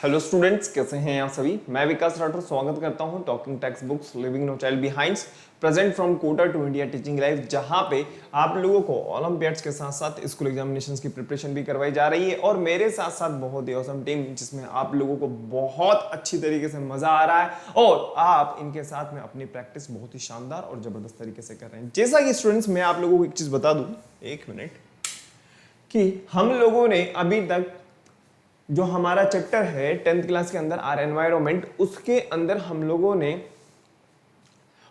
Hello students, कैसे हैं आप सभी। मैं विकास राठौर स्वागत करता हूं talking text books living no child behind present from Kota to India teaching life, जहां पे आप लोगों को ओलंपियाड्स के साथ साथ स्कूल एग्जामिनेशंस की प्रिपरेशन भी करवाई जा रही है। और मेरे साथ साथ बहुत ही ऑसम टीम जिसमें आप लोगों को बहुत अच्छी तरीके से मजा आ रहा है और आप इनके साथ में अपनी प्रैक्टिस बहुत ही शानदार और जबरदस्त तरीके से कर रहे हैं। जैसा कि स्टूडेंट्स मैं आप लोगों को एक चीज बता दूं, एक मिनट, कि हम लोगों ने अभी तक जो हमारा चैप्टर है 10th क्लास के अंदर आर एनवायरमेंट, उसके अंदर हम लोगों ने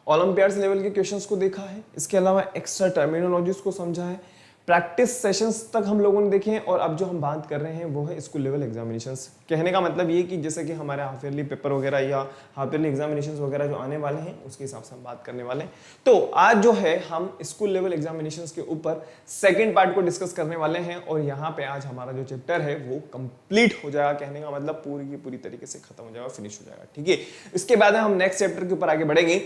ओलंपियाड्स लेवल के क्वेश्चंस को देखा है। इसके अलावा एक्स्ट्रा टर्मिनोलॉजीज को समझा है, प्रैक्टिस सेशंस तक हम लोगों ने देखे हैं। और अब जो हम बात कर रहे हैं वो है स्कूल लेवल एग्जामिनेशंस। कहने का मतलब ये कि जैसे कि हमारे हाफ ईयरली पेपर वगैरह या हाफ ईयरली एग्जामिनेशंस वगैरह जो आने वाले हैं उसके हिसाब से हम बात करने वाले हैं। तो आज जो है हम स्कूल लेवल एग्जामिनेशंस के ऊपर सेकेंड पार्ट को डिस्कस करने वाले हैं। और यहाँ पे आज हमारा जो चैप्टर है वो कंप्लीट हो जाएगा। कहने का मतलब पूरी की पूरी तरीके से खत्म हो जाएगा, फिनिश हो जाएगा, ठीक है। इसके बाद हम नेक्स्ट चैप्टर के ऊपर आगे बढ़ेंगे।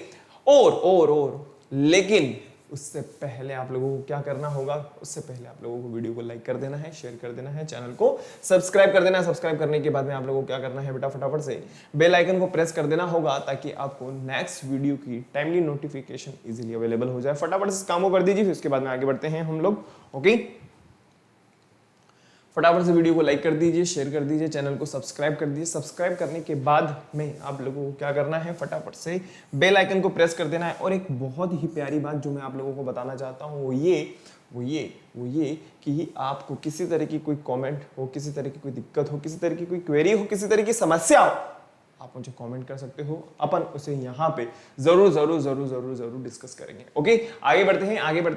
और लेकिन उससे पहले आप लोगों को क्या करना होगा, उससे पहले आप लोगों को वीडियो को लाइक कर देना है, शेयर कर देना है, चैनल को सब्सक्राइब कर देना है। सब्सक्राइब करने के बाद में आप लोगों को क्या करना है बेटा, फटाफट से बेल आइकन को प्रेस कर देना होगा ताकि आपको नेक्स्ट वीडियो की टाइमली नोटिफिकेशन इजीली अवेलेबल हो जाए। फटाफट से काम को कर दीजिए, फिर उसके बाद में आगे बढ़ते हैं हम लोग। ओके, फटाफट से वीडियो को लाइक कर दीजिए, शेयर कर दीजिए, चैनल को सब्सक्राइब कर दीजिए। सब्सक्राइब करने के बाद में आप लोगों को क्या करना है, फटाफट से बेल आइकन को प्रेस कर देना है। और एक बहुत ही प्यारी बात जो मैं आप लोगों को बताना चाहता हूँ वो ये कि आपको किसी तरह की कोई कमेंट हो, किसी तरह की कोई दिक्कत हो, किसी तरह की कोई क्वेरी हो, किसी तरह की समस्या हो, आप मुझे कमेंट कर सकते हो। अपन उसे यहाँ पे जरूर डिस्कस करेंगे। ओके, आगे बढ़ते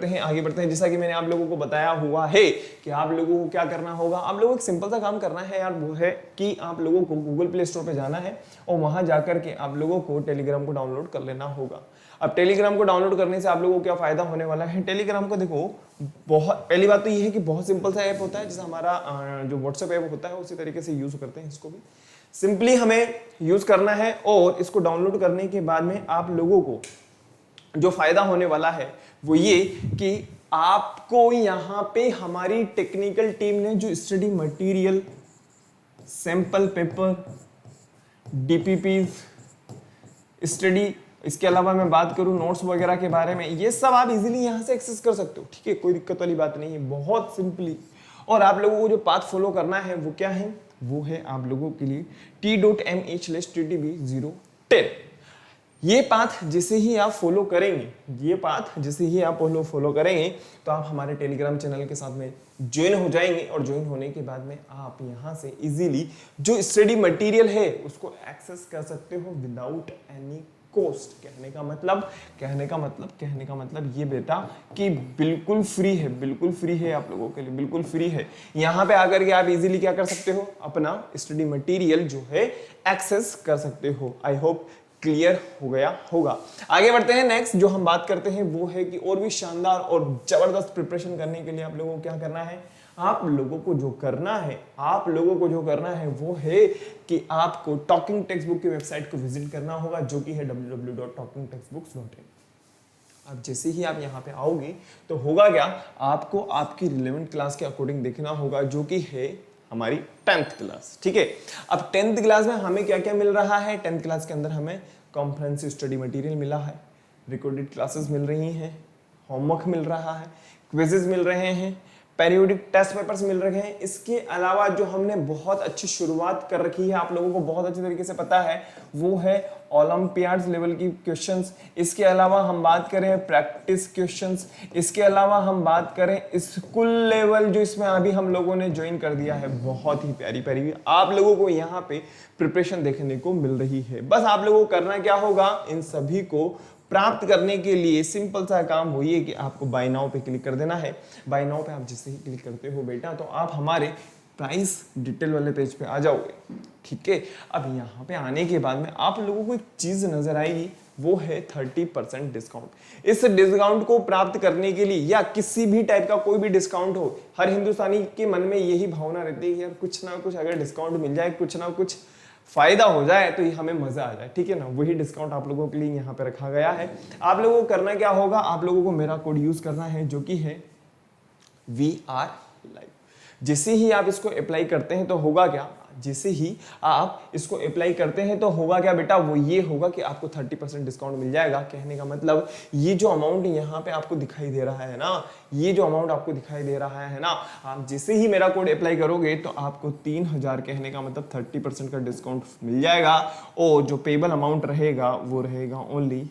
हैं। जैसा कि मैंने आप लोगों को बताया हुआ है कि आप लोगों को क्या करना होगा, आप लोगों को एक सिंपल सा काम करना है यार, वो है कि आप लोगों को गूगल प्ले स्टोर पे जाना है और वहां जाकर के आप लोगों को टेलीग्राम को डाउनलोड कर लेना होगा। अब टेलीग्राम को डाउनलोड करने से आप लोगों को क्या फायदा होने वाला है। टेलीग्राम को देखो, बहुत पहली बात तो ये है कि बहुत सिंपल सा ऐप होता है, जैसे हमारा जो व्हाट्सएप ऐप होता है उसी तरीके से यूज करते हैं इसको भी। सिंपली हमें यूज करना है और इसको डाउनलोड करने के बाद में आप लोगों को जो फायदा होने वाला है वो ये कि आपको यहाँ पे हमारी टेक्निकल टीम ने जो study material, sample paper, DPP study, इसके अलावा मैं बात करूं नोट्स वगैरह के बारे में, ये सब आप इजीली यहां से एक्सेस कर सकते हो, ठीक है। कोई दिक्कत वाली बात नहीं है, बहुत सिंपली। और आप लोगों को जो पाथ फॉलो करना है वो क्या है, वो है आप लोगों के लिए t.me/ttb010। ये पाथ जैसे ही आप फॉलो करेंगे, तो आप हमारे टेलीग्राम चैनल के साथ में ज्वाइन हो जाएंगे। और ज्वाइन होने के बाद में आप यहां से इजीली जो स्टडी मटेरियल है उसको एक्सेस कर सकते हो विदाउट एनी कॉस्ट। कहने का मतलब ये बेटा कि बिल्कुल फ्री है आप लोगों के लिए, बिल्कुल फ्री है। यहाँ पे आकर के आप इजीली क्या कर सकते हो, अपना स्टडी मटेरियल जो है एक्सेस कर सकते हो। आई होप क्लियर हो गया होगा। आगे बढ़ते हैं। नेक्स्ट जो हम बात करते हैं वो है कि और भी शानदार और जबरदस्त प्रिपरेशन करने के लिए आप लोगों को क्या करना है, आप लोगों को जो करना है वो है कि आपको टॉकिंग टेक्स्ट बुक की वेबसाइट को विजिट करना होगा, जो कि है www.talkingtextbooks.in। अब जैसे ही आप यहाँ पे आओगे तो होगा क्या, आपको आपकी रिलेवेंट क्लास के अकॉर्डिंग देखना होगा, जो कि है हमारी 10th क्लास, ठीक है। अब 10th क्लास में हमें क्या क्या मिल रहा है, 10th क्लास के अंदर हमें कॉम्प्रिहेंसिव स्टडी मटेरियल मिला है, रिकॉर्डेड क्लासेस मिल रही हैं, होमवर्क मिल रहा है, क्विजेज मिल रहे हैं, पेरियोडिक टेस्ट पेपर्स मिल रहे हैं। इसके अलावा जो हमने बहुत अच्छी शुरुआत कर रखी है, आप लोगों को बहुत अच्छी तरीके से पता है, वो है ओलंपियाड्स लेवल की क्वेश्चंस। इसके अलावा हम बात करें प्रैक्टिस क्वेश्चंस, इसके अलावा हम बात करें स्कूल लेवल, जो इसमें अभी हम लोगों ने ज्वाइन कर दिया है, बहुत ही प्यारी प्यारी आप लोगों को यहाँ पे प्रिपरेशन देखने को मिल रही है। बस आप लोगों को करना क्या होगा, इन सभी को प्राप्त करने के लिए सिंपल सा काम वो ये कि आपको बाय नाउ पे क्लिक कर देना है। बाय नाउ पे आप जैसे ही क्लिक करते हो बेटा, तो आप हमारे प्राइस डिटेल वाले पेज पे आ जाओगे, ठीक है। अब यहाँ पे आने के बाद में आप लोगों को एक चीज नजर आएगी, वो है 30% डिस्काउंट। इस डिस्काउंट को प्राप्त करने के लिए, या किसी भी टाइप का कोई भी डिस्काउंट हो, हर हिंदुस्तानी के मन में यही भावना रहती है यार कुछ ना कुछ अगर डिस्काउंट मिल जाए, कुछ ना कुछ फायदा हो जाए तो ये हमें मजा आ जाए, ठीक है ना। वही डिस्काउंट आप लोगों के लिए यहाँ पे रखा गया है। आप लोगों को करना क्या होगा, आप लोगों को मेरा कोड यूज करना है, जो कि है VR Live। जैसे ही आप इसको अप्लाई करते हैं तो होगा क्या, जैसे ही आप इसको अप्लाई करते हैं तो होगा क्या बेटा, वो ये होगा कि आपको 30% डिस्काउंट मिल जाएगा। कहने का मतलब ये जो अमाउंट यहाँ पे आपको दिखाई दे रहा है ना, ये जो अमाउंट आपको दिखाई दे रहा है ना, आप जैसे ही मेरा कोड अप्लाई करोगे तो आपको 3000, कहने का मतलब 30% का डिस्काउंट मिल जाएगा। और जो पेबल अमाउंट रहेगा वो रहेगा ओनली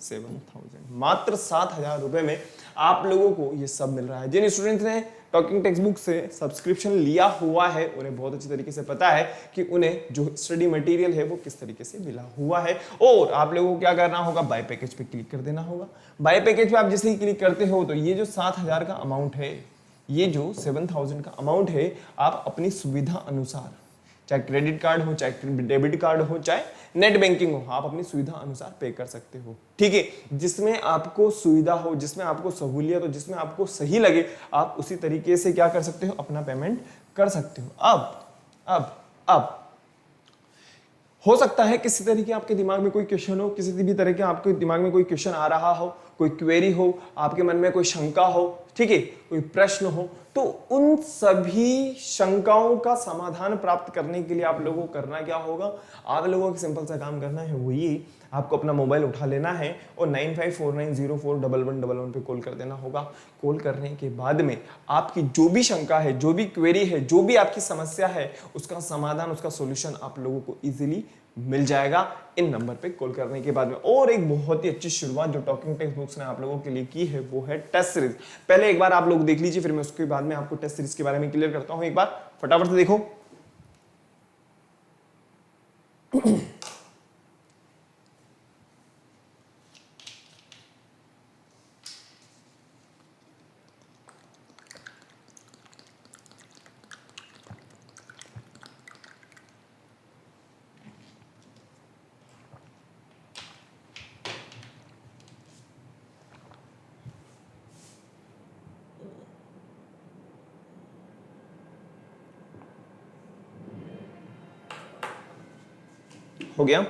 7000, मात्र 7000 रुपए में आप लोगों को ये सब मिल रहा है। जिन स्टूडेंट्स ने टॉकिंग टेक्स्ट बुक से सब्सक्रिप्शन लिया हुआ है उन्हें बहुत अच्छी तरीके से पता है कि उन्हें जो स्टडी मटेरियल है वो किस तरीके से मिला हुआ है। और आप लोगों को क्या करना होगा, बाय पैकेज पे क्लिक कर देना होगा। बाय पैकेज पे आप जैसे ही क्लिक करते हो तो ये जो 7000 का अमाउंट है, ये जो 7000 का अमाउंट है, आप अपनी सुविधा अनुसार, चाहे क्रेडिट कार्ड हो, चाहे डेबिट कार्ड हो, चाहे नेट बैंकिंग हो, आप अपनी सुविधा अनुसार पे कर सकते हो। ठीक है, जिसमें आपको सुविधा हो, जिसमें आपको सहूलियत हो, जिसमें आपको सही लगे, आप उसी तरीके से क्या कर सकते हो, अपना पेमेंट कर सकते हो। अब हो सकता है किसी तरह की आपके दिमाग में कोई क्वेश्चन हो, किसी भी तरह के आपके दिमाग में कोई क्वेश्चन आ रहा हो, कोई क्वेरी हो, आपके मन में कोई शंका हो, ठीक है, कोई प्रश्न हो, तो उन सभी शंकाओं का समाधान प्राप्त करने के लिए आप लोगों को करना क्या होगा, आप लोगों को सिंपल सा काम करना है, वो ये, आपको अपना मोबाइल उठा लेना है और 9549041111 पे कॉल कर देना होगा। कॉल करने के बाद में आपकी जो भी शंका है, जो भी क्वेरी है, जो भी आपकी समस्या है, उसका समाधान, उसका सॉल्यूशन आप लोगों को इजीली मिल जाएगा इन नंबर पे कॉल करने के बाद में। और एक बहुत ही अच्छी शुरुआत जो टॉकिंग टेक्स्ट बुक्स ने आप लोगों के लिए की है वो है टेस्ट सीरीज। पहले एक बार आप लोग देख लीजिए, फिर मैं उसके बाद में आपको टेस्ट सीरीज के बारे में क्लियर करता हूं। एक बार फटाफट से देखो। हो गया?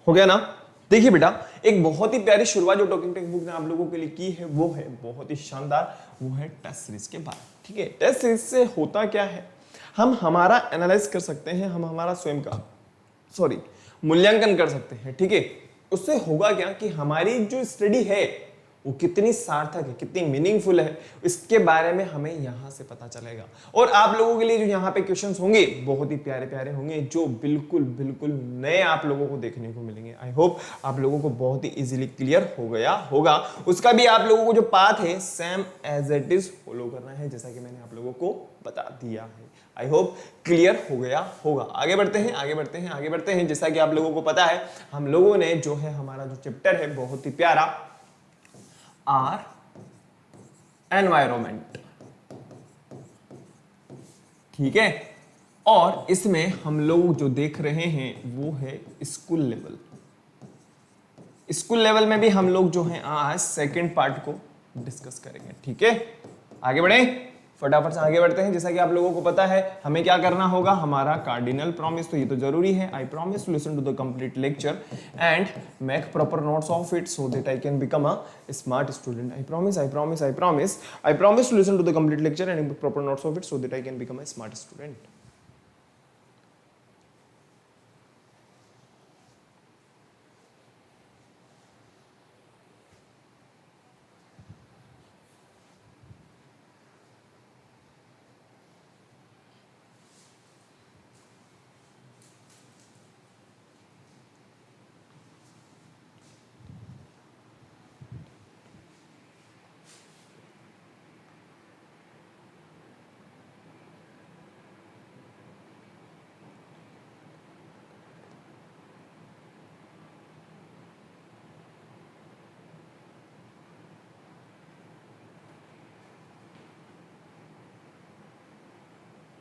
हो गया ना? देखिए बेटा, एक बहुत ही प्यारी शुरुआत जो टॉकिंग टेक्स्ट बुक ने आप लोगों के लिए की है वो है बहुत ही शानदार, वो है टेस्ट सीरीज के बाद। ठीक है, टेस्ट सीरीज से होता क्या है, हम हमारा एनालाइज कर सकते हैं, हम हमारा स्वयं का मूल्यांकन कर सकते हैं। ठीक है, उससे होगा क्या कि हमारी जो स्टडी है वो कितनी सार्थक है, कितनी मीनिंगफुल है, इसके बारे में हमें यहां से पता चलेगा। और आप लोगों के लिए जो यहाँ पे क्वेश्चंस होंगे बहुत ही प्यारे प्यारे होंगे, जो बिल्कुल बिल्कुल नए आप लोगों को देखने को मिलेंगे। आई होप आप लोगों को बहुत ही इजीली क्लियर हो गया होगा। उसका भी आप लोगों को जो पाथ है same as it is follow करना है, जैसा कि मैंने आप लोगों को बता दिया है। आई होप क्लियर हो गया होगा। आगे बढ़ते हैं, आगे बढ़ते हैं, आगे बढ़ते हैं। जैसा कि आप लोगों को पता है, हम लोगों ने जो है हमारा जो चैप्टर है बहुत ही प्यारा, आर एनवायरमेंट, ठीक है, और इसमें हम लोग जो देख रहे हैं वो है स्कूल लेवल। स्कूल लेवल में भी हम लोग जो है आज सेकंड पार्ट को डिस्कस करेंगे। ठीक है, आगे बढ़े, फटाफट से आगे बढ़ते हैं। जैसा कि आप लोगों को पता है हमें क्या करना होगा, हमारा कार्डिनल प्रॉमिस, तो ये तो जरूरी है। I promise to listen to the complete lecture and make proper notes of it so that I can become a smart student. I promise, I promise, I promise, I promise to listen to the complete lecture and proper notes of it so that I can become a smart student.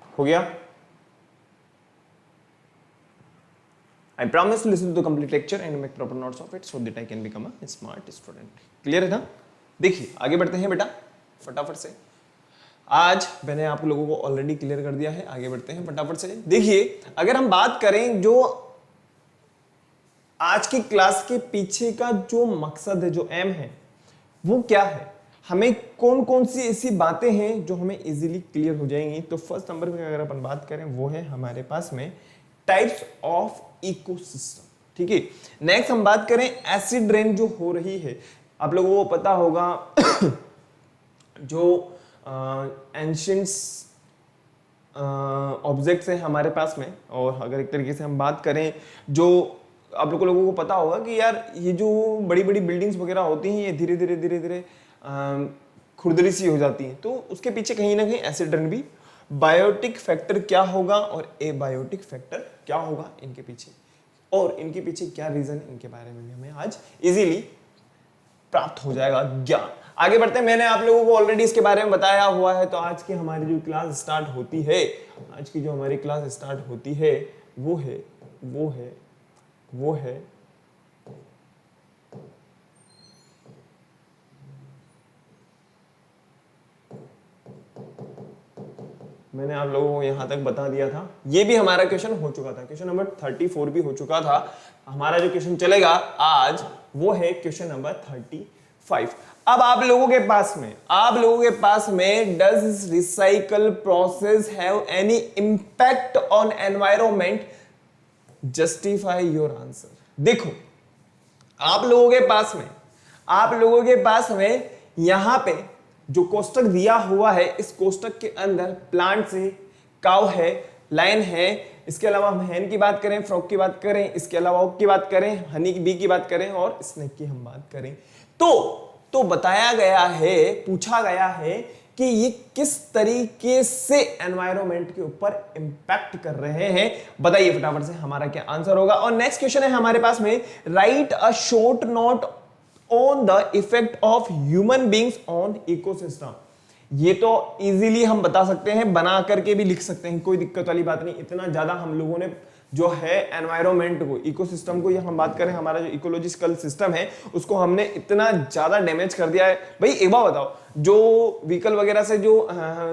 हो गया? I promise to listen to the complete lecture and make proper notes of it so that I can become a smart student. Clear है ना? देखिए आगे बढ़ते हैं बेटा फटाफट से। आज मैंने आप लोगों को ऑलरेडी क्लियर कर दिया है, आगे बढ़ते हैं फटाफट से। देखिए अगर हम बात करें जो आज की क्लास के पीछे का जो मकसद है, जो एम है, वो क्या है, हमें कौन कौन सी ऐसी बातें हैं जो हमें इजीली क्लियर हो जाएंगी। तो फर्स्ट नंबर पे अगर अपन बात करें वो है हमारे पास में टाइप्स ऑफ इकोसिस्टम, ठीक है। नेक्स्ट हम बात करें एसिड रेन जो हो रही है, आप लोगों को पता होगा जो एंशियंट्स ऑब्जेक्ट्स हैं हमारे पास में, और अगर एक तरीके से हम बात करें जो आप लोगों को पता होगा कि यार ये जो बड़ी बड़ी बिल्डिंग्स वगैरह होती हैं ये धीरे धीरे धीरे धीरे खुरदरी सी हो जाती हैं, तो उसके पीछे कहीं ना कहीं एसिड रेन भी बायोटिक फैक्टर क्या होगा और एबायोटिक फैक्टर क्या होगा इनके पीछे, और इनके पीछे क्या रीजन, इनके बारे में भी हमें आज इजीली प्राप्त हो जाएगा ज्ञान। आगे बढ़ते हैं, मैंने आप लोगों को ऑलरेडी इसके बारे में बताया हुआ है। तो आज की हमारी जो क्लास स्टार्ट होती है, आज की जो हमारी क्लास स्टार्ट होती है वो है मैंने आप लोगों को यहां तक बता दिया था, ये भी हमारा क्वेश्चन हो चुका था, क्वेश्चन नंबर 34 भी हो चुका था। हमारा जो क्वेश्चन चलेगा आज वो है क्वेश्चन नंबर 35। अब आप लोगों के पास में does recycle process have any impact on environment, justify your answer. देखो आप लोगों के पास में यहां पे जो कोष्टक दिया हुआ है, इस कोष्टक के अंदर प्लांट से काउ है, लायन है, इसके अलावा हम हैन की बात करें, फ्रॉग की बात करें, इसके अलावा ओक की बात करें, हनी की बी की बात करें और स्नेक की हम बात करें, तो बताया गया है, पूछा गया है कि ये किस तरीके से एनवायरनमेंट के ऊपर इंपैक्ट कर रहे हैं। बताइए फटाफट से हमारा क्या आंसर होगा। और नेक्स्ट क्वेश्चन है हमारे पास में, right a short note on the effect of human beings on ecosystem. ये तो इजीली हम बता सकते हैं, बना करके भी लिख सकते हैं, कोई दिक्कत वाली बात नहीं। इतना ज्यादा हम लोगों ने जो है एनवायरनमेंट को, इकोसिस्टम को, ये हम बात करें हमारा जो इकोलॉजिकल सिस्टम है उसको हमने इतना ज्यादा डैमेज कर दिया है। भाई एक बात बताओ, जो व्हीकल वगैरह से जो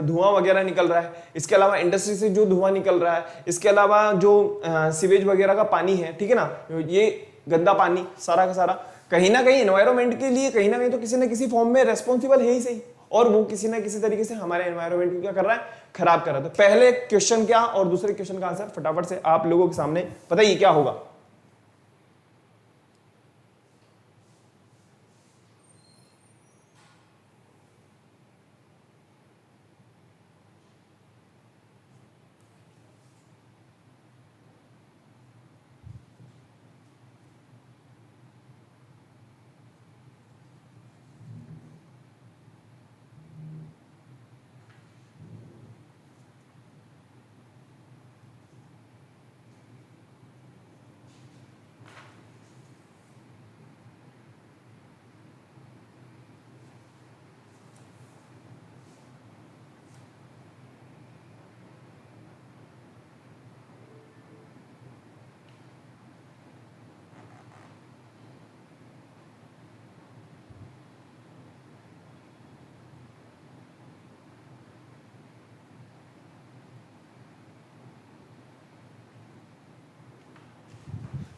धुआं वगैरह निकल रहा है, इसके अलावा इंडस्ट्री से जो धुआं निकल रहा है, इसके अलावा जो सीवेज वगैरह का पानी है, ठीक है ना, ये गंदा पानी सारा का सारा कहीं ना कहीं एनवायरनमेंट के लिए कहीं ना कहीं तो किसी ना किसी फॉर्म में रेस्पॉन्सिबल है ही सही, और वो किसी ना किसी तरीके से हमारे एनवायरनमेंट को क्या कर रहा है, खराब कर रहा है। तो पहले क्वेश्चन क्या और दूसरे क्वेश्चन का आंसर फटाफट से आप लोगों के सामने बताइए क्या होगा।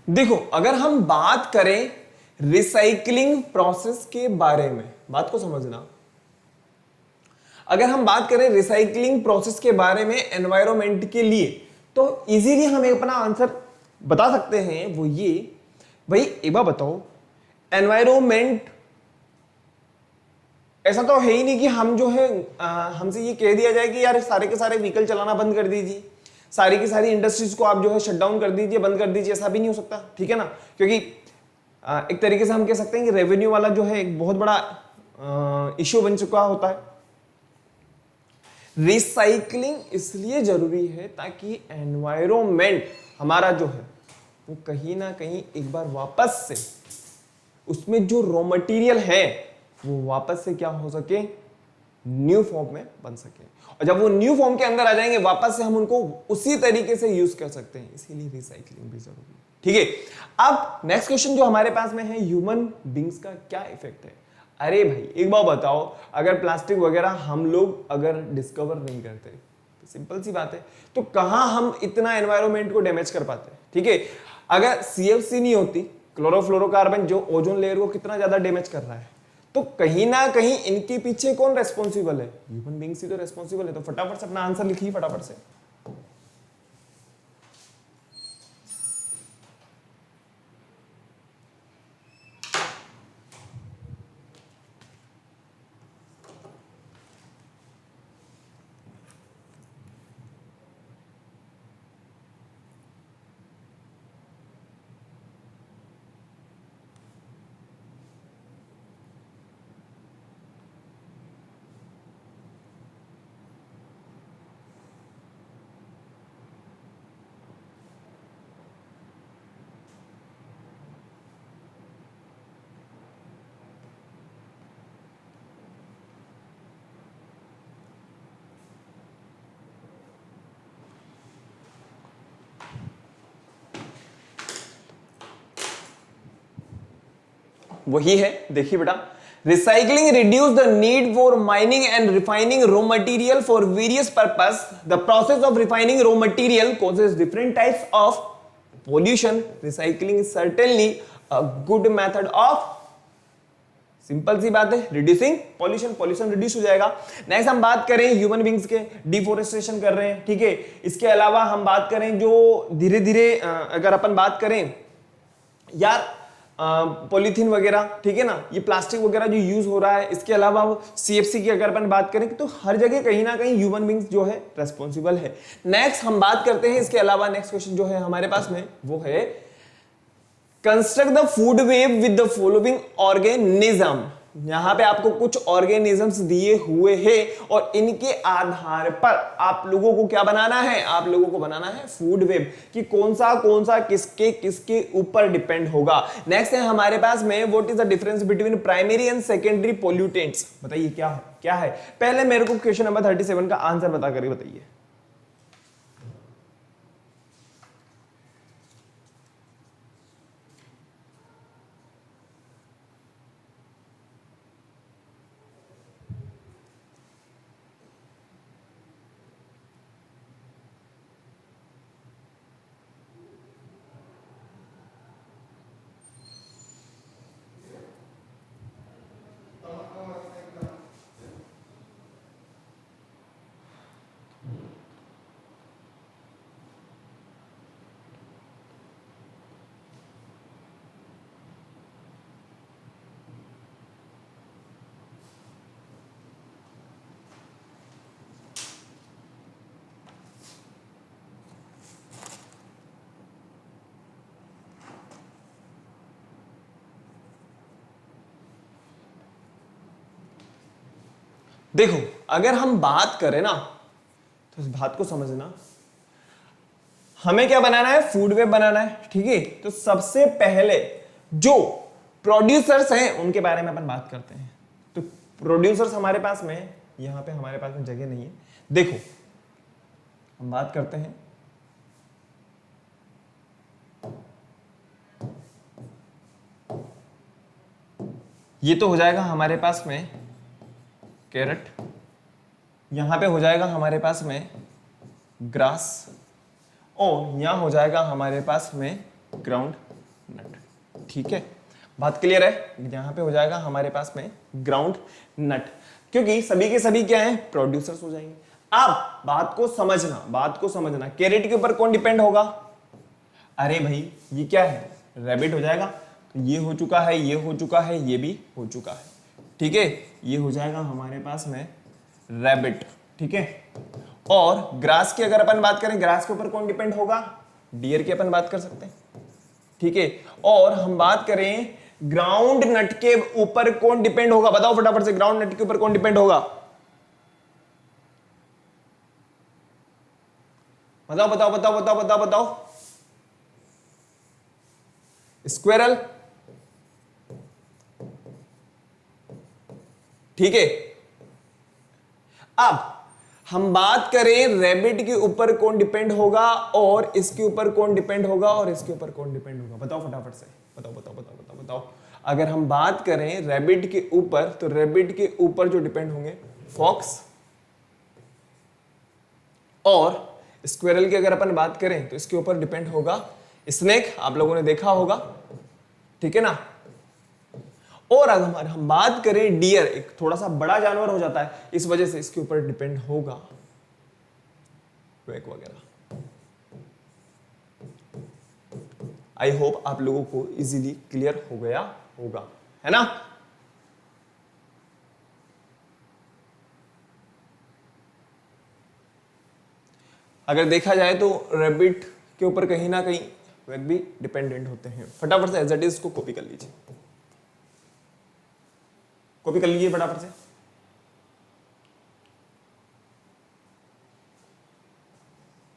देखो अगर हम बात करें रिसाइकलिंग प्रोसेस के बारे में, बात को समझना, अगर हम बात करें रिसाइकलिंग प्रोसेस के बारे में एनवायरनमेंट के लिए, तो इजीली हम अपना आंसर बता सकते हैं। वो ये, भाई एक बार बताओ, एनवायरनमेंट ऐसा तो है ही नहीं कि हम जो है हमसे ये कह दिया जाए कि यार सारे के सारे व्हीकल चलाना बंद कर दीजिए, सारी की सारी इंडस्ट्रीज को आप जो है शट डाउन कर दीजिए, बंद कर दीजिए, ऐसा भी नहीं हो सकता, ठीक है ना। क्योंकि एक तरीके से हम कह सकते हैं कि रेवेन्यू वाला जो है एक बहुत बड़ा इश्यू बन चुका होता है। रिसाइकलिंग इसलिए जरूरी है ताकि एनवायरनमेंट हमारा जो है वो कहीं ना कहीं एक बार वापस से उसमें जो रॉ मटेरियल है वो वापस से क्या हो सके, न्यू फॉर्म में बन सके, और जब वो न्यू फॉर्म के अंदर आ जाएंगे वापस से हम उनको उसी तरीके से यूज कर सकते हैं। इसीलिए रिसाइकलिंग भी जरूरी है, ठीक है। अब नेक्स्ट क्वेश्चन जो हमारे पास में है, ह्यूमन बींग्स का क्या इफेक्ट है। अरे भाई एक बार बताओ, अगर प्लास्टिक वगैरह हम लोग अगर डिस्कवर नहीं करते, तो सिंपल सी बात है, तो कहां हम इतना एनवायरमेंट को डैमेज कर पाते। ठीक है, अगर सीएफसी नहीं होती, क्लोरोफ्लोरोकार्बन, जो ओजोन लेयर को कितना ज्यादा डैमेज कर रहा है, तो कहीं ना कहीं इनके पीछे कौन रेस्पॉन्सिबल है, ह्यूमन बींग्स ही तो रेस्पॉन्सिबल है। तो फटाफट से अपना आंसर लिखिए फटाफट से। वही है, देखिए बेटा, recycling reduce the need for mining and refining raw material for various purpose. The process of refining raw material causes different types of pollution. Recycling is certainly a good method of, simple सी बात है, reducing pollution, pollution reduce हो जाएगा। Next हम बात करें human beings के, deforestation कर रहे हैं, ठीक है। इसके अलावा हम बात करें जो धीरे धीरे अगर अपन बात करें यार पॉलीथीन वगैरह, ठीक है ना, ये प्लास्टिक वगैरह जो यूज हो रहा है, इसके अलावा सीएफसी की अगर अपन बात करें तो हर जगह कहीं ना कहीं ह्यूमन बींग्स जो है रेस्पॉन्सिबल है। नेक्स्ट हम बात करते हैं इसके अलावा, नेक्स्ट क्वेश्चन जो है हमारे पास में वो है, construct the food web with the following organism. यहां पे आपको कुछ ऑर्गेनिजम्स दिए हुए हैं और इनके आधार पर आप लोगों को क्या बनाना है, आप लोगों को बनाना है फूड वेब, कि कौन सा किसके किसके ऊपर डिपेंड होगा। नेक्स्ट है हमारे पास में, what is the difference between primary and secondary pollutants. बताइए क्या है। पहले मेरे को क्वेश्चन नंबर 37 का आंसर बता कर बताइए। देखो, अगर हम बात करें ना, तो इस बात को समझना, हमें क्या बनाना है, फूड वेब बनाना है, ठीक है। तो सबसे पहले जो प्रोड्यूसर्स हैं उनके बारे में अपन बात करते हैं। तो प्रोड्यूसर्स हमारे पास में, यहां पे हमारे पास में जगह नहीं है। देखो हम बात करते हैं, ये तो हो जाएगा हमारे पास में कैरेट, यहां पे हो जाएगा हमारे पास में ग्रास, और यहां हो जाएगा हमारे पास में ग्राउंड नट, ठीक है। बात क्लियर है, यहां पे हो जाएगा हमारे पास में ग्राउंड नट, क्योंकि सभी के सभी क्या हैं, प्रोड्यूसर्स हो जाएंगे। अब बात को समझना, कैरेट के ऊपर कौन डिपेंड होगा। अरे भाई ये क्या है, रैबिट हो जाएगा। तो ये हो चुका है, ये हो चुका है, ये भी हो चुका है, ठीक है। ये हो जाएगा हमारे पास में रैबिट, ठीक है। और ग्रास की अगर अपन बात करें, ग्रास के ऊपर कौन डिपेंड होगा, डियर की अपन बात कर सकते हैं, ठीक है। और हम बात करें ग्राउंड नट के ऊपर कौन डिपेंड होगा, बताओ फटाफट से, ग्राउंड नट के ऊपर कौन डिपेंड होगा, बताओ बताओ बताओ बताओ बताओ बताओ। स्क्वेरल, ठीक है। अब हम बात करें रैबिट के ऊपर कौन डिपेंड होगा और इसके ऊपर कौन डिपेंड होगा और इसके ऊपर कौन डिपेंड होगा, बताओ फटाफट से, बताओ बताओ बताओ बताओ बताओ। अगर हम बात करें रैबिट के ऊपर, तो रैबिट के ऊपर जो डिपेंड होंगे फॉक्स, और स्क्विरल की अगर अपन बात करें तो इसके ऊपर डिपेंड होगा स्नेक, आप लोगों ने देखा होगा, ठीक है ना। और अगर हम बात करें डियर, एक थोड़ा सा बड़ा जानवर हो जाता है, इस वजह से इसके ऊपर डिपेंड होगा वैक वगैरह। आई होप आप लोगों को इजीली क्लियर हो गया होगा, है ना। अगर देखा जाए तो रैबिट के ऊपर कहीं ना कहीं वैक भी डिपेंडेंट होते हैं। फटाफट से एज इट इज को कॉपी कर लीजिए, कॉपी कर लीजिए फटाफट से।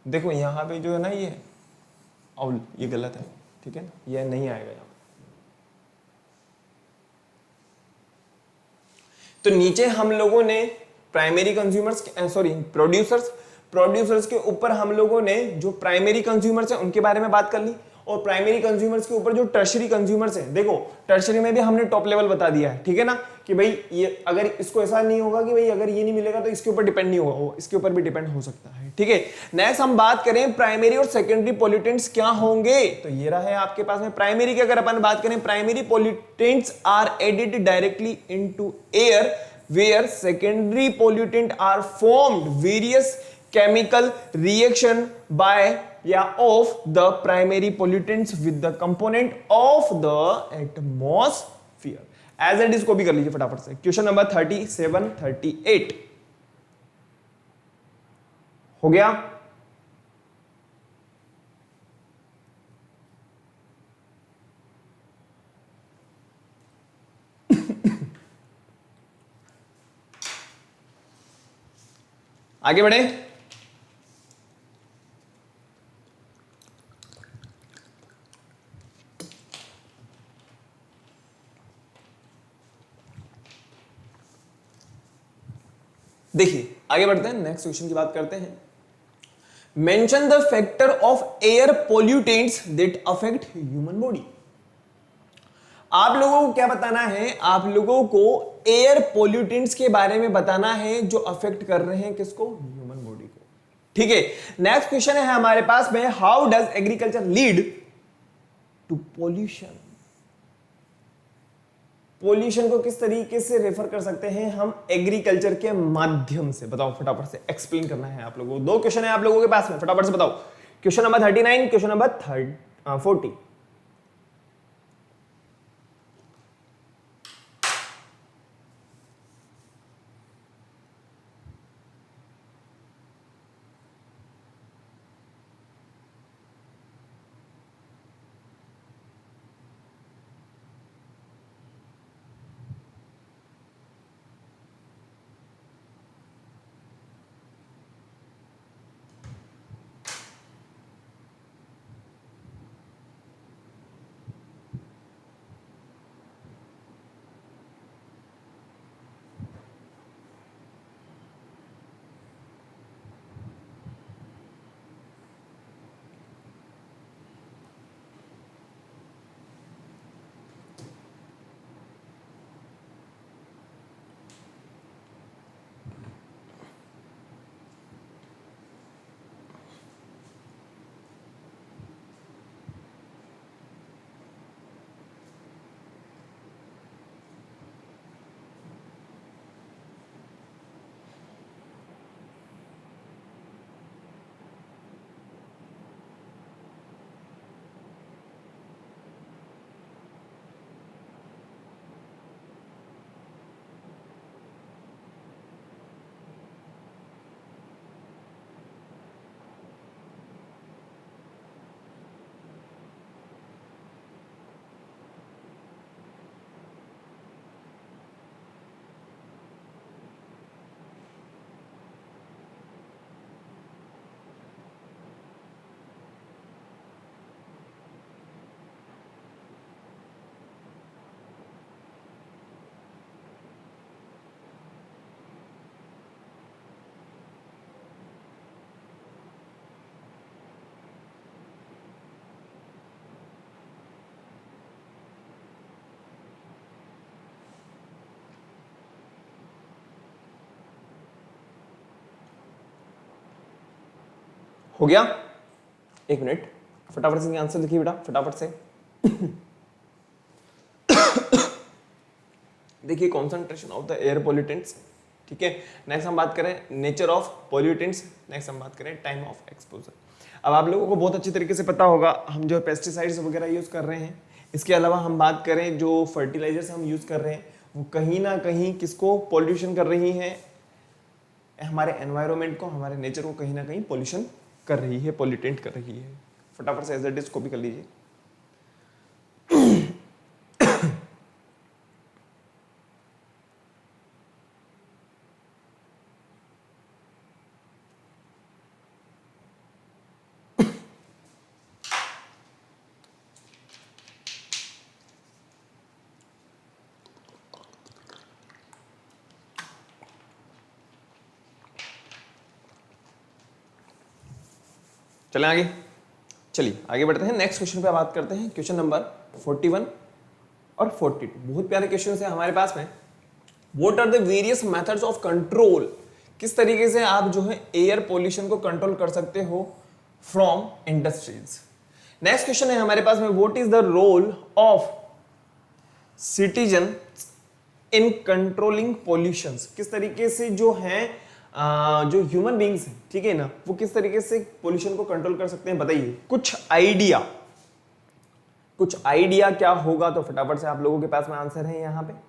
देखो यहां पे जो है ना ये आउल, ये गलत है, ठीक है ना, ये नहीं आएगा यहां। तो नीचे हम लोगों ने प्राइमरी कंज्यूमर्स, सॉरी प्रोड्यूसर्स के ऊपर हम लोगों ने जो प्राइमरी कंज्यूमर्स हैं उनके बारे में बात कर ली, और प्राइमरी कंज्यूमर्स के ऊपर जो टर्शरी कंज्यूमर्स हैं, देखो टर्शरी में भी हमने टॉप लेवल बता दिया है, ठीक है ना, कि भाई ये अगर इसको ऐसा नहीं होगा कि भाई अगर ये नहीं मिलेगा तो इसके ऊपर डिपेंड नहीं होगा, वो इसके ऊपर भी डिपेंड हो सकता है, ठीक है। नेक्स्ट हम बात करें प्राइमरी और सेकेंडरी पोल्यूटेंट्स क्या होंगे, तो ये रहा है आपके पास में प्राइमरी की अगर अपन बात करें, primary pollutants are added directly into air where secondary pollutant are formed various chemical reaction by of the primary pollutants with the component of the atmosphere। as it is को भी कर लीजिए फटाफट से। क्वेश्चन नंबर 37 38 हो गया। आगे बढ़े। देखिए आगे बढ़ते हैं, नेक्स्ट क्वेश्चन की बात करते हैं। Mention the factor of air pollutants that affect human body. आप लोगों को क्या बताना है, आप लोगों को एयर पोल्यूटेंट्स के बारे में बताना है जो अफेक्ट कर रहे हैं किसको, ह्यूमन बॉडी को, ठीक है। नेक्स्ट क्वेश्चन है हमारे पास में, how does agriculture lead to pollution. Pollution को किस तरीके से रेफर कर सकते हैं हम, एग्रीकल्चर के माध्यम से, बताओ फटाफट से एक्सप्लेन करना है आप लोगों को। दो क्वेश्चन है आप लोगों के पास में, फटाफट से बताओ। Question number 39, question number 40। हो गया? एक मिनट, फटाफट से आंसर लिखिए बेटा, फटाफट से। देखिए concentration of the air pollutants, ठीक है। नेक्स्ट हम बात करें नेचर ऑफ पोल्यूटेंट्स, नेक्स्ट हम बात करें टाइम ऑफ एक्सपोजर। अब आप लोगों को बहुत अच्छी तरीके से पता होगा हम जो पेस्टिसाइड्स वगैरह यूज कर रहे हैं, इसके अलावा हम बात करें जो फर्टिलाइजर्स हम यूज कर रहे हैं वो कहीं ना कहीं किसको पॉल्यूशन कर रही है, हमारे एनवायरनमेंट को, हमारे नेचर को कहीं ना कहीं पॉल्यूशन कर रही है, पॉल्यूटेंट कर रही है। फटाफट से एज इट इज कॉपी कर लीजिए। चलें आगे, चलिए आगे बढ़ते हैं। नेक्स्ट क्वेश्चन पे बात करते हैं, क्वेश्चन नंबर 41 और 42। बहुत प्यारे क्वेश्चन है हमारे पास में। What are the various methods of control, किस तरीके से आप जो है एयर पोल्यूशन को कंट्रोल कर सकते हो फ्रॉम इंडस्ट्रीज। नेक्स्ट क्वेश्चन है हमारे पास में, what is the role of citizen in controlling pollutions, किस तरीके से जो है जो ह्यूमन बींग्स हैं, ठीक है ना, वो किस तरीके से पोल्यूशन को कंट्रोल कर सकते हैं, बताइए कुछ आइडिया क्या होगा। तो फटाफट से आप लोगों के पास में आंसर है यहां पे।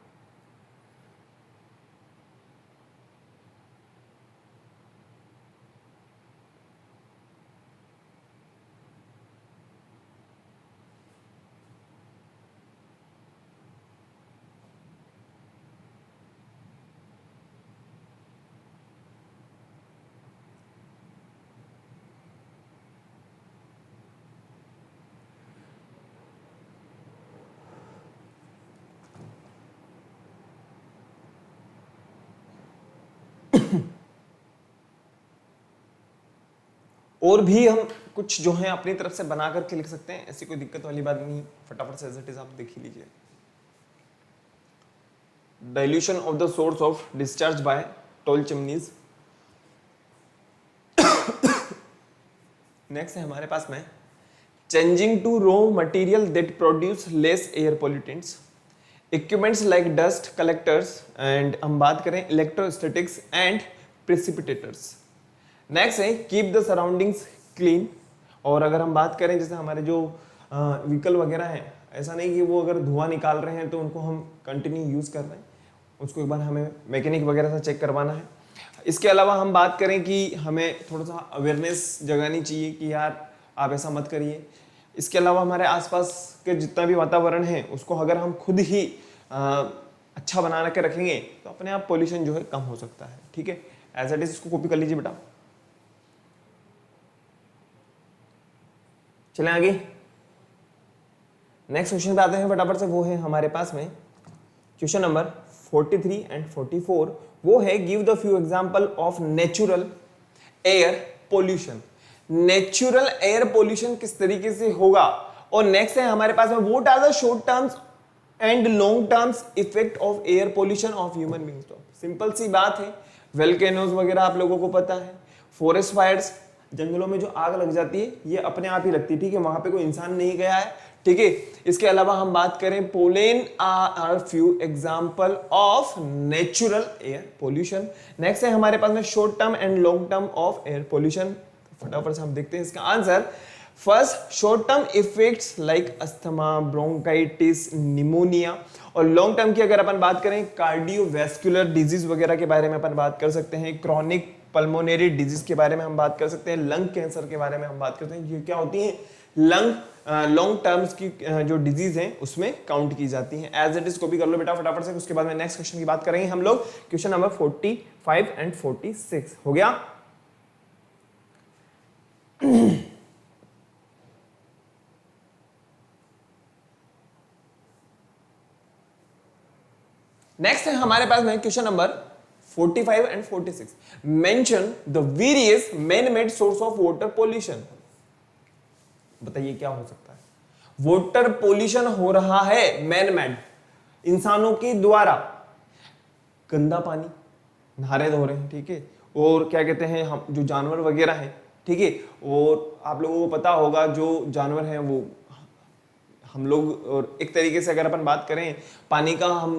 और भी हम कुछ जो है अपनी तरफ से बना करके लिख सकते हैं, ऐसी कोई दिक्कत वाली बात नहीं। फटाफट से एज इट इज आप देख ही लीजिए। Dilution of the source of discharge by tall chimneys. Next है हमारे पास में changing to raw material that produce less air pollutants, equipments like dust collectors, and हम बात करें इलेक्ट्रोस्टैटिक्स एंड प्रेसिपिटेटर्स। नेक्स्ट है कीप द सराउंडिंग्स क्लीन, और अगर हम बात करें जैसे हमारे जो व्हीकल वगैरह हैं, ऐसा नहीं कि वो अगर धुआं निकाल रहे हैं तो उनको हम कंटिन्यू यूज कर रहे हैं, उसको एक बार हमें मैकेनिक वगैरह से चेक करवाना है। इसके अलावा हम बात करें कि हमें थोड़ा सा अवेयरनेस जगानी चाहिए कि यार आप ऐसा मत करिए। इसके अलावा हमारे आसपास के जितना भी वातावरण है उसको अगर हम खुद ही अच्छा बना के रखेंगे तो अपने आप पोल्यूशन जो है कम हो सकता है, ठीक है। एज इट इज इसको कॉपी कर लीजिए बेटा। चलें आगे, नेक्स्ट क्वेश्चन पे आते हैं फटाफट से। वो है हमारे पास में क्वेश्चन नंबर 43 एंड 44। वो है give the few example of natural air pollution. Natural air pollution किस तरीके से होगा। और नेक्स्ट है हमारे पास में what are the short terms and long terms effect of air pollution of human beings. तो सिंपल सी बात है, वेल्केनोज वगैरह आप लोगों को पता है, फॉरेस्ट फायर्स, जंगलों में जो आग लग जाती है ये अपने आप ही लगती है, ठीक है, वहां पे कोई इंसान नहीं गया है, ठीक है। इसके अलावा हम बात करें pollen are few example of natural air pollution. Next है हमारे पास में short term and long term of air pollution. फटाफट से हम देखते हैं इसका answer. First, short term effects like asthma, bronchitis, pneumonia. और लॉन्ग टर्म की अगर अपन बात करें कार्डियोवैस्कुलर डिजीज वगैरह के बारे में अपन बात कर सकते हैं, क्रॉनिक पल्मोनरी डिजीज के बारे में हम बात कर सकते हैं, लंग कैंसर के बारे में हम बात करते हैं। ये क्या होती है, लंग लॉन्ग टर्म्स की जो डिजीज हैं उसमें काउंट की जाती हैं। एज इट इज कॉपी कर लो बेटा फटाफट से। उसके बाद में नेक्स्ट क्वेश्चन की बात करेंगे हम लोग, क्वेश्चन नंबर 45 एंड 46 हो गया। नेक्स्ट है हमारे पास में question number 45 and 46। Mention the various man made source of water pollution. बताइए क्या हो सकता है। वाटर पोल्यूशन हो रहा है मैन मेड, इंसानों के द्वारा। गंदा पानी, नहारे धो रहे हैं, ठीक है, और क्या कहते हैं हम जो जानवर वगैरह हैं, ठीक है। और आप लोगों को पता होगा जो जानवर हैं वो हम लोग, और एक तरीके से अगर अपन बात करें पानी का हम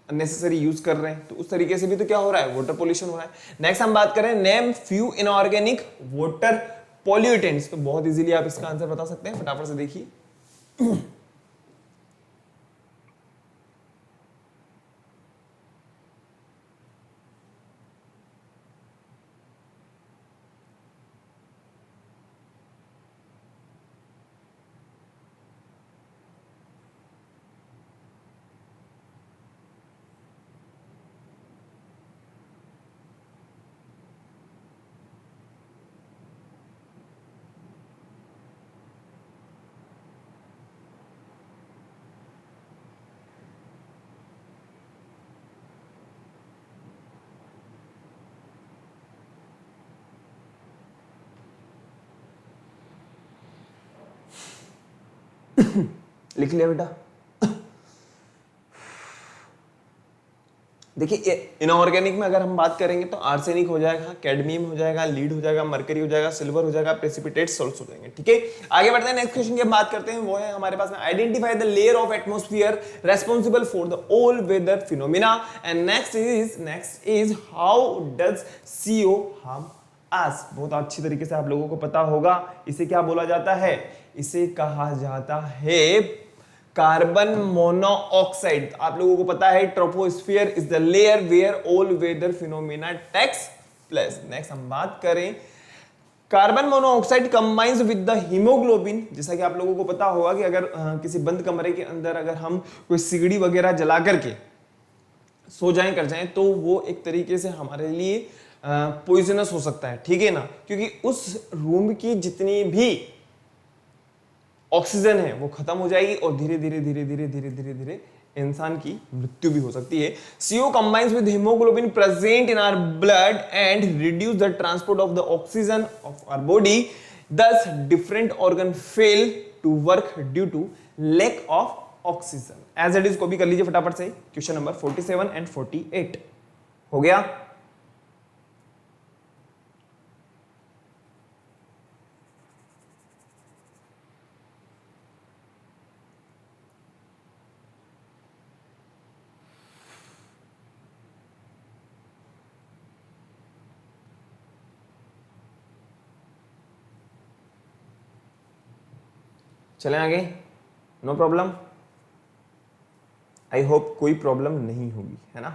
नेसेसरी यूज कर रहे हैं, तो उस तरीके से भी तो क्या हो रहा है, वाटर पोल्यूशन हो रहा है। नेक्स्ट हम बात करें name few inorganic water pollutants, तो बहुत इजीली आप इसका आंसर बता सकते हैं, फटाफट से देखिए। लिख लिया बेटा। देखिए इनऑर्गेनिक में अगर हम बात करेंगे तो आर्सेनिक हो जाएगा, कैडमियम हो जाएगा, लीड हो जाएगा, मरकरी हो जाएगा, सिल्वर हो जाएगा, प्रेसिपिटेट सॉल्ट्स हो जाएंगे। ठीक है, आगे बढ़ते हैं। नेक्स्ट क्वेश्चन की बात करते हैं, वो है हमारे पास में identify the layer of atmosphere responsible for the all weather phenomena and next is how does CO harm us. बहुत अच्छी तरीके से आप लोगों को पता होगा इसे क्या बोला जाता है, इसे कहा जाता है कार्बन मोनोऑक्साइड। आप लोगों को पता है troposphere is the layer where all weather phenomena takes place. Next हम बात करें carbon monoxide combines with the haemoglobin. जैसा कि आप लोगों को पता होगा कि अगर किसी बंद कमरे के अंदर अगर हम कोई सिगड़ी वगैरह जला करके सो जाएं कर जाएं तो वो एक तरीके से हमारे लिए पॉइजनस हो सकता है, ठीक है ना, क्योंकि उस रूम की जितनी भी ऑक्सीजन है वो खत्म हो जाएगी और धीरे धीरे धीरे धीरे धीरे धीरे धीरे इंसान की मृत्यु भी हो सकती है। CO combines with hemoglobin present in our blood and reduce the transport of the oxygen of our body. Thus, different organ fail to work due to lack of oxygen. As it is, copy कर लीजिए फटाफट से question number 47 and 48 हो गया। चलें आगे, no problem. I hope कोई problem नहीं होगी, है ना।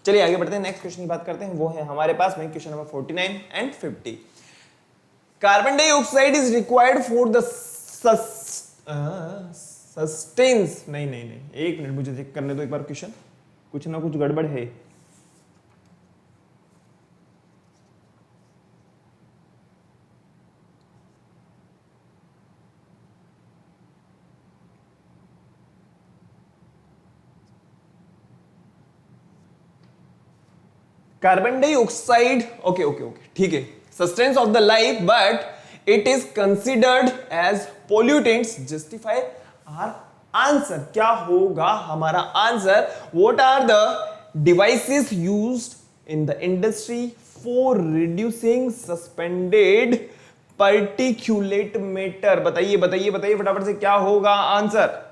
चलिए आगे बढ़ते हैं, नेक्स्ट क्वेश्चन की बात करते हैं, वो है हमारे पास में question number 49 and 50। Carbon dioxide is required for the sustains, नहीं, एक मिनट मुझे चेक करने दो एक बार क्वेश्चन, कुछ ना कुछ गड़बड़ है। कार्बन डाइऑक्साइड, ओके, ठीक है, sustenance of the life but it is considered as pollutants. Justify our answer. क्या होगा हमारा answer? What are the devices used in the industry for reducing suspended particulate matter? बताइए फटाफट से, क्या होगा आंसर?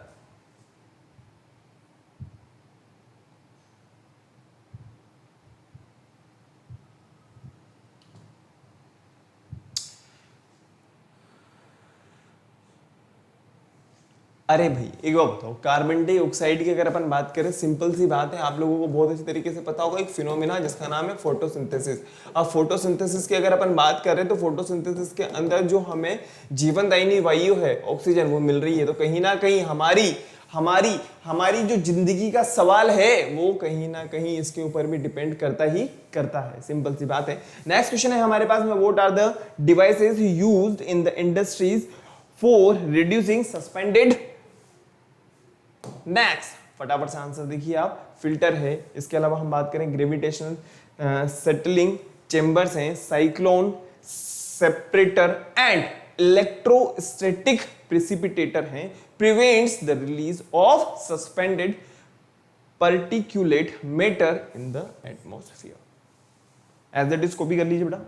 अरे भाई एक बात बताओ, कार्बन डाइऑक्साइड की अगर अपन बात करें, सिंपल सी बात है, आप लोगों को बहुत अच्छी तरीके से पता होगा एक फिनोमिना जिसका नाम है फोटोसिंथेसिस। अब फोटोसिंथेसिस की अगर अपन बात करें तो फोटोसिंथेसिस के अंदर जो हमें जीवनदायिनी वायु है ऑक्सीजन वो मिल रही है, तो कहीं ना कहीं हमारी जो जिंदगी का सवाल है वो कहीं ना कहीं इसके ऊपर भी डिपेंड करता है। सिंपल सी बात है। नेक्स्ट क्वेश्चन है हमारे पास में, what are the devices used in the industries for reducing suspended. Next फटाफट से आंसर देखिए आप, फिल्टर है, इसके अलावा हम बात करें ग्रेविटेशनल सेटलिंग चेंबर्स हैं, cyclone separator and electrostatic precipitator हैं, prevents the release of suspended particulate matter in the atmosphere. As it is copy कर लीजिए बेटा।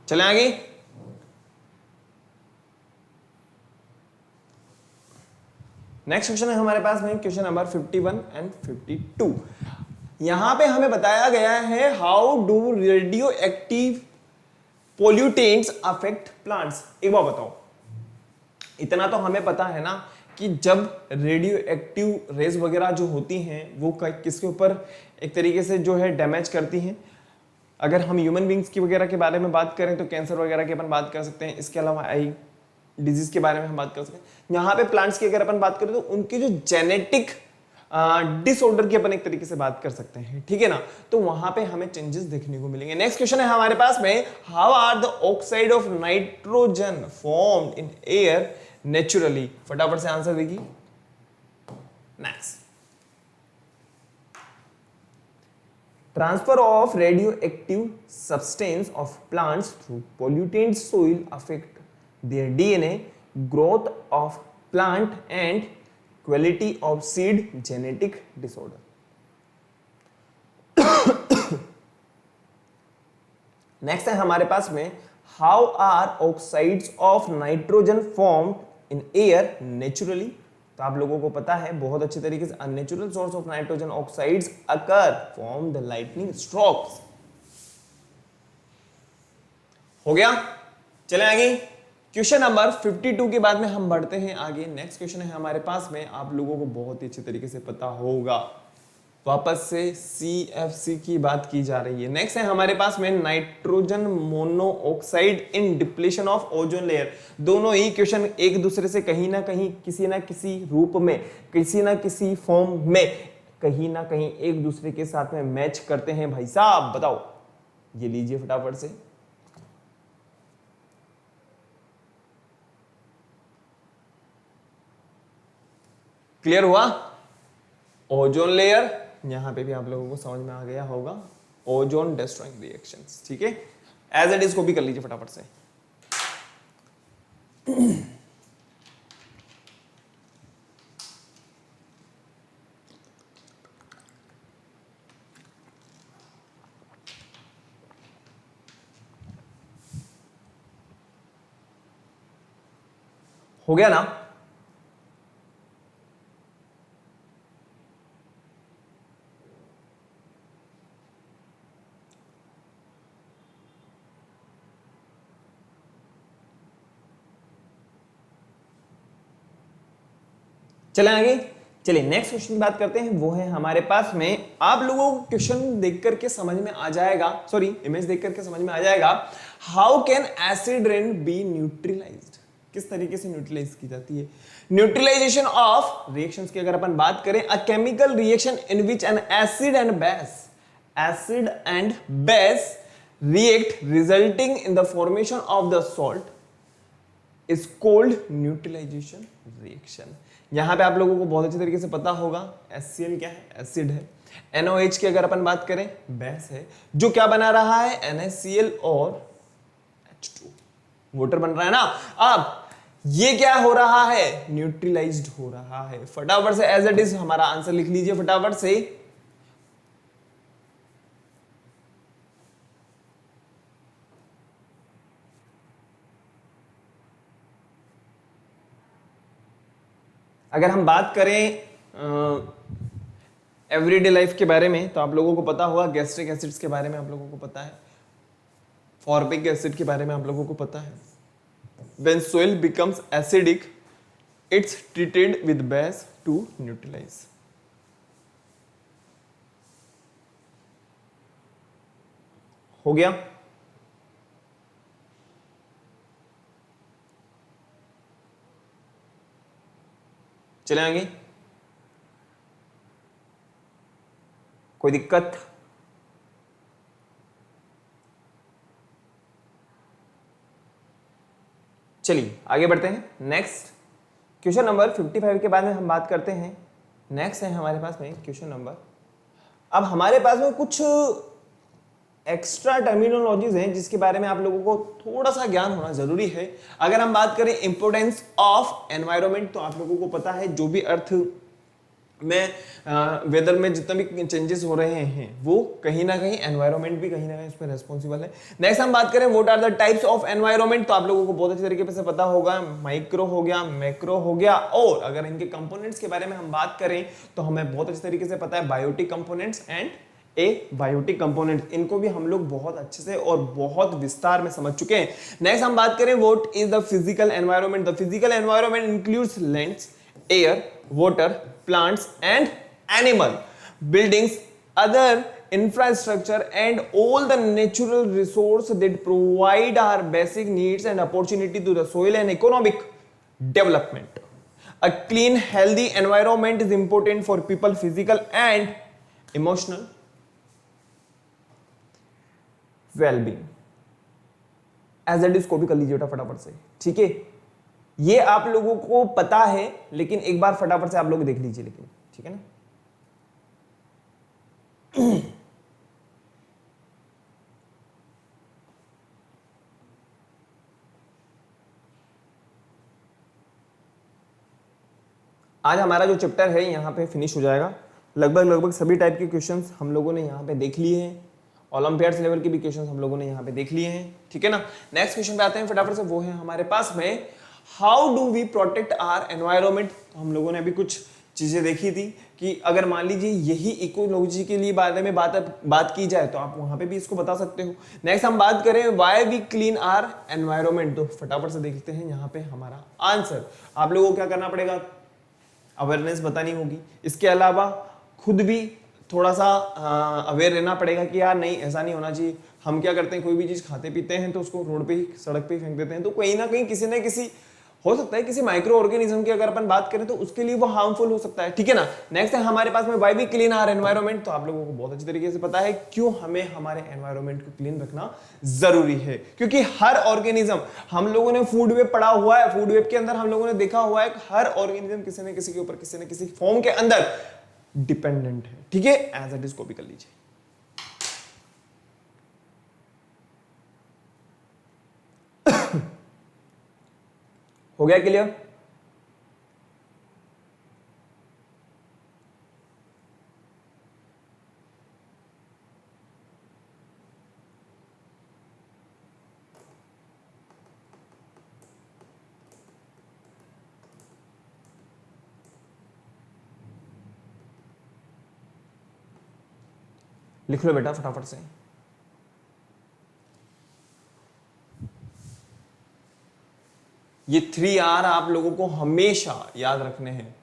चले आगे। नेक्स्ट क्वेश्चन है हमारे पास में क्वेश्चन नंबर 51 एंड 52। यहां पे हमें बताया गया है how do radio active pollutants affect plants. एक बार बताओ, इतना तो हमें पता है ना कि जब रेडियो एक्टिव रेज वगैरह जो होती हैं वो किसके ऊपर एक तरीके से जो है डैमेज करती हैं। अगर हम ह्यूमन बींग्स की वगैरह के बारे में बात करें तो कैंसर वगैरह की अपन बात कर सकते हैं। इसके अलावा आई डिजीज के बारे में हम बात कर सकते हैं। यहाँ पे प्लांट्स की अगर अपन बात करें तो उनके जो जेनेटिक डिसऑर्डर की अपन एक तरीके से बात कर सकते हैं, ठीक है ना। तो वहां पे हमें चेंजेस देखने को मिलेंगे। नेक्स्ट क्वेश्चन है हमारे पास में, how are the oxide of nitrogen formed in air naturally. फटाफट से आंसर देखिए। Next, transfer of radioactive substance of plants through polluted soil affect their DNA, growth of plant and quality of seed, genetic disorder. Next है हमारे पास में, how are oxides of nitrogen formed in air naturally. तो आप लोगों को पता है बहुत अच्छे तरीके से, unnatural source of nitrogen oxides occur form the lightning strokes. हो गया, चले आगे। क्वेश्चन नंबर 52 के बाद में हम बढ़ते हैं आगे। नेक्स्ट क्वेश्चन है हमारे पास में, आप लोगों को बहुत ही अच्छे तरीके से पता होगा, वापस से CFC की बात की जा रही है। नेक्स्ट है हमारे पास में, nitrogen monoxide in depletion of ozone layer. दोनों ही क्वेश्चन एक दूसरे से कहीं ना कहीं, किसी ना किसी रूप में, किसी ना किसी फॉर्म में, कहीं ना कहीं एक दूसरे के साथ में मैच करते हैं। भाई साहब बताओ, ये लीजिए फटाफट से। क्लियर हुआ? ओजोन लेयर, यहां पे भी आप लोगों को समझ में आ गया होगा, ओजोन डिस्ट्रॉइंग रिएक्शंस, ठीक है। एज इट इज को भी कर लीजिए फटाफट से। हो गया ना? चले आगे। चलिए नेक्स्ट क्वेश्चन की बात करते हैं। वो है हमारे पास में, आप लोगों को क्वेश्चन देख करके समझ में आ जाएगा, सॉरी इमेज देख करके समझ में आ जाएगा, how can acid rain be neutralised. किस तरीके से न्यूट्रलाइज की जाती है। न्यूट्रलाइजेशन ऑफ रिएक्शंस की अगर अपन बात करें, a chemical reaction in which N acid and base react resulting in the formation of the salt is called neutralization reaction। यहां पे आप लोगों को बहुत अच्छे तरीके से पता होगा, HCl क्या है, एसिड है। NOH की अगर अपन बात करें, बेस है, जो क्या बना रहा है, NaCl और H2, वाटर बन रहा है ना। अब ये क्या हो रहा है, न्यूट्रलाइज्ड हो रहा है। फटाफट से एज इट इज हमारा आंसर लिख लीजिए फटाफट से। अगर हम बात करें एवरीडे लाइफ के बारे में, तो आप लोगों को पता होगा, गैस्ट्रिक एसिड्स के बारे में आप लोगों को पता है, फॉर्मिक एसिड के बारे में आप लोगों को पता है। When soil becomes acidic, it's treated with base to neutralize। हो गया? चले आगे। कोई दिक्कत? चलिए आगे बढ़ते हैं। नेक्स्ट क्वेश्चन नंबर 55 के बाद में हम बात करते हैं। नेक्स्ट है हमारे पास में क्वेश्चन नंबर, अब हमारे पास में कुछ एक्स्ट्रा टर्मिनोलॉजीज हैं जिसके बारे में आप लोगों को थोड़ा सा ज्ञान होना जरूरी है। अगर हम बात करें इंपोर्टेंस ऑफ एनवायरनमेंट, तो आप लोगों को पता है जो भी अर्थ में वेदर में जितना भी चेंजेस हो रहे हैं वो कहीं ना कहीं एनवायरनमेंट भी कहीं ना कहीं उस पर रेस्पॉन्सिबल है। नेक्स्ट हम बात करें what are the types of environment, तो आप लोगों को बहुत अच्छी तरीके से पता होगा, माइक्रो हो गया, मैक्रो हो गया, और अगर इनके कंपोनेंट्स के बारे में हम बात करें तो हमें बहुत अच्छी तरीके से पता है biotic components and abiotic component, इनको भी हम लोग बहुत अच्छे से और बहुत विस्तार में समझ चुके हैं। नेक्स्ट हम बात करें what is the physical environment, the physical environment includes lands, air, water, plants and animal, buildings, other infrastructure and all the natural resources that provide our basic needs and opportunity to the soil and economic development. A clean, healthy environment is important for people physical and emotional well-being. As that is को भी कर लीजिए फटाफट से, ठीक है। ये आप लोगों को पता है लेकिन एक बार फटाफट से आप लोग देख लीजिए, लेकिन ठीक है ना। आज हमारा जो चैप्टर है यहाँ पे फिनिश हो जाएगा। लगभग सभी टाइप के क्वेश्चंस हम लोगों ने यहाँ पे देख लिए हैं, ओलंपियाड्स लेवल के भी क्वेश्चंस हम लोगों ने यहाँ पे देख लिए हैं, ठीक है ना। नेक्स्ट क्वेश्चन पे आते हैं फटाफट से, वो है हमारे पास में how do we protect our environment. तो हम लोगों ने अभी कुछ चीजें देखी थी कि अगर मान लीजिए यही इकोलॉजी के लिए बारे में बात की जाए तो आप वहां पे भी इसको बता सकते हो। नेक्स्ट हम बात करें why we clean our environment, तो फटाफट से देखते हैं यहाँ पे हमारा आंसर। आप लोगों को क्या करना पड़ेगा, अवेयरनेस बतानी होगी, इसके अलावा खुद भी थोड़ा सा अवेयर रहना पड़ेगा कि यार नहीं ऐसा नहीं होना चाहिए। हम क्या करते हैं, कोई भी चीज खाते पीते हैं तो उसको रोड पे ही सड़क पे ही फेंक देते हैं, तो कहीं ना कहीं किसी न किसी हो सकता है किसी माइक्रो ऑर्गेनिज्म की अगर अपन बात करें तो उसके लिए वो हार्मफुल हो सकता है, ठीक है ना। नेक्स्ट है हमारे पास में why we clean our environment, तो आप लोगों को बहुत अच्छी तरीके से पता है क्यों हमें हमारे एनवायरनमेंट को क्लीन रखना जरूरी है, क्योंकि हर ऑर्गेनिज्म, हम लोगों ने फूड वेब पढ़ा हुआ है, फूड वेब के अंदर हम लोगों ने देखा हुआ है हर ऑर्गेनिज्म किसी न किसी के ऊपर किसी न किसी फॉर्म के अंदर डिपेंडेंट है, ठीक है। एज इट इज कॉपी कर लीजिए। हो गया क्लियर? लिख लो बेटा फटाफट से। ये 3R आप लोगों को हमेशा याद रखने हैं,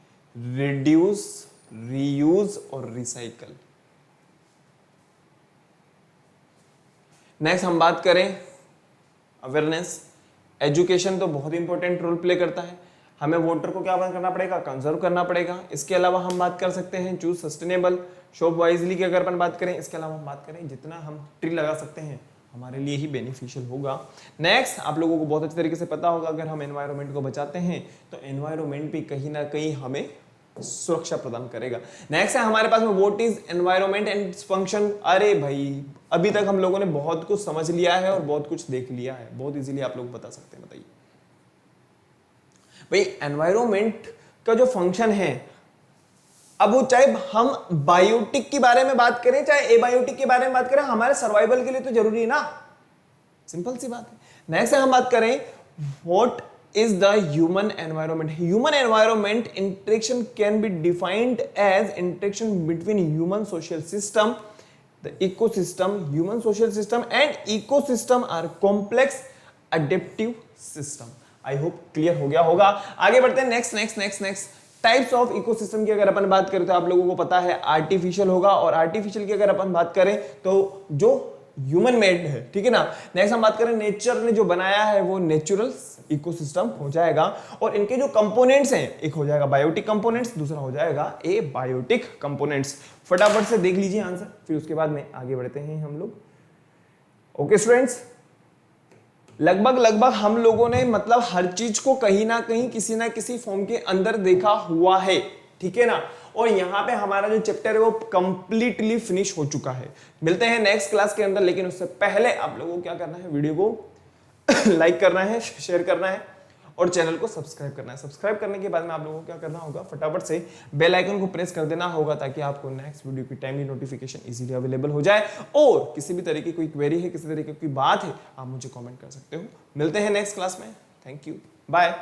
रिड्यूस, रीयूज और रिसाइकल। नेक्स्ट हम बात करें अवेयरनेस, एजुकेशन तो बहुत इंपॉर्टेंट रोल प्ले करता है। हमें वाटर को क्या करना पड़ेगा, कंजर्व करना पड़ेगा। इसके अलावा हम बात कर सकते हैं चूज सस्टेनेबल, शॉप वाइजली की अगर अपन बात करें। इसके अलावा हम बात करें जितना हम ट्री लगा सकते हैं हमारे लिए ही बेनिफिशियल होगा। नेक्स्ट आप लोगों को बहुत अच्छे तरीके से पता होगा अगर हम एनवायरनमेंट को बचाते हैं तो एनवायरनमेंट भी कहीं ना कहीं हमें सुरक्षा प्रदान करेगा। नेक्स्ट है हमारे पास में what is environment and its function. अरे भाई अभी तक हम लोगों ने बहुत कुछ समझ लिया है और बहुत कुछ देख लिया है, बहुत इजीली आप लोग बता सकते हैं। बताइए भाई एनवायरनमेंट का जो फंक्शन है, अब वो चाहे हम बायोटिक के बारे में बात करें चाहे एबायोटिक के बारे में बात करें, हमारे सर्वाइवल के लिए तो जरूरी है ना, सिंपल सी बात है। नेक्स्ट हम बात करें what is the human environment. Human environment interaction can be defined as interaction between human social system, the ecosystem. Human social system and ecosystem are complex adaptive system. I hope clear हो गया होगा। आगे बढ़ते हैं next types of ecosystem की अगर अपन बात करें तो आप लोगों को पता है आर्टिफिशियल होगा, और आर्टिफिशियल की अगर अपन बात करें तो जो ह्यूमन मेड है, ठीक है ना। नेक्स्ट हम बात करें नेचर ने जो बनाया है वो नेचुरल इकोसिस्टम हो जाएगा, और इनके जो कंपोनेंट्स हैं एक हो जाएगा बायोटिक कंपोनेंट्स, दूसरा हो जाएगा एबायोटिक कंपोनेंट्स। फटाफट से देख लीजिए आंसर, फिर उसके बाद में आगे बढ़ते हैं हम लोग। ओके स्टूडेंट्स, लगभग हम लोगों ने मतलब हर चीज को कहीं ना कहीं किसी ना किसी फॉर्म के अंदर देखा हुआ है, ठीक है ना। और यहाँ पे हमारा जो चैप्टर है वो कंप्लीटली फिनिश हो चुका है। मिलते हैं नेक्स्ट क्लास के अंदर, लेकिन उससे पहले आप लोगों को क्या करना है, वीडियो को लाइक करना है, शेयर करना है और चैनल को सब्सक्राइब करना है। सब्सक्राइब करने के बाद में आप लोगों को क्या करना होगा, फटाफट से बेल आइकन को प्रेस कर देना होगा ताकि आपको नेक्स्ट वीडियो की टाइमली नोटिफिकेशन इजीली अवेलेबल हो जाए। और किसी भी तरीके की कोई क्वेरी है, किसी तरीके की बात है, आप मुझे कमेंट कर सकते हो। मिलते हैं नेक्स्ट क्लास में। Thank you, bye.